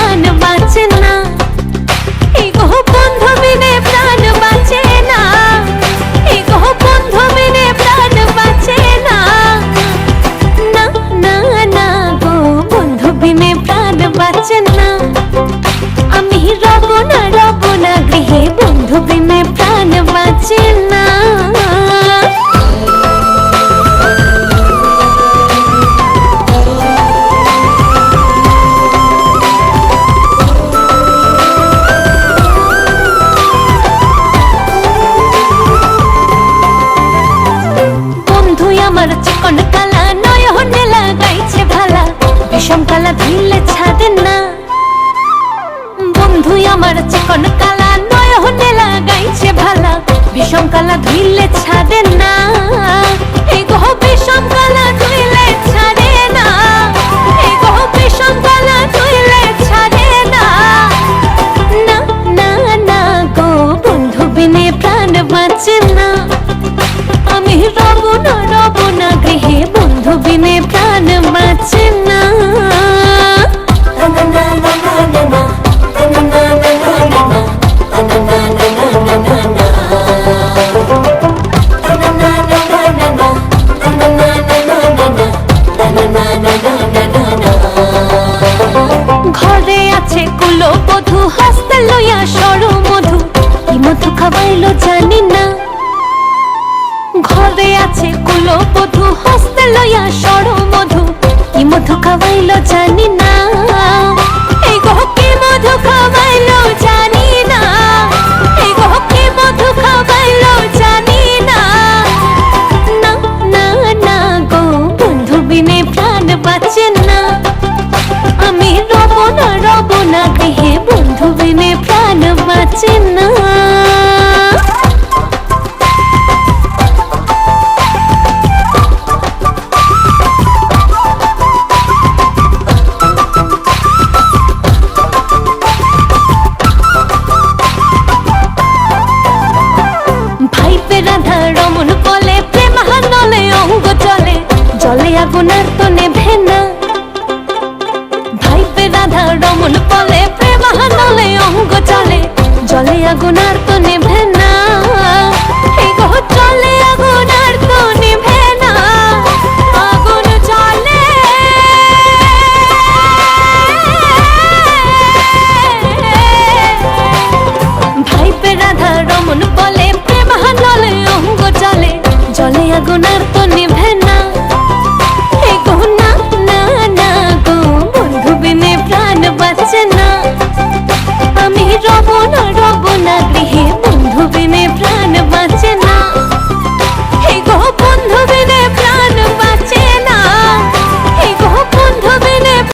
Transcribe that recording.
প্রাণ বাঁচে না। এই গো বন্ধু বিনে প্রাণ বাঁচে না, এই গো বন্ধু বিনে প্রাণ বাঁচে না। না না না গো বন্ধু বিনে প্রাণ বাঁচে না। আমি রব না গৃহে, বন্ধু বিনে প্রাণ বাঁচে না। আমার চিকন কালা নয়নে লাগাইছে ভালা, বিষম কালা ধুইলে ছাড়ে না। বন্ধু আমার চিকন কালা নয়নে লাগাইছে ভালা, বিষম কালা ধুইলে ছাড়ে না। এই গো বিষম কালা ধুইলে ছাড়ে না, এই গো বিষম কালা ধুইলে ছাড়ে না। না না না গো বন্ধু বিনে প্রাণ বাঁচে না। আমি রব না গৃহে, বন্ধু বিনে প্রাণ বাঁচে না। ঘরে আছে কুলো বধূ, হস্তে লইয়া সরু মধু, কি মধু খাওয়াইলো জানি না। ঘরে আছে কুলো বধূ, হস্তে লইয়া সরু মধু, কি মধু খাওয়াইলো জানি না। এই গো কি মধু খাওয়াইলো জানি না, এই গো কি মধু খাওয়াইলো জানি না। না না না গো বন্ধু বিনে প্রাণ বাঁচে না। আমি রব না গৃহে, বন্ধু বিনে প্রাণ বাঁচে না।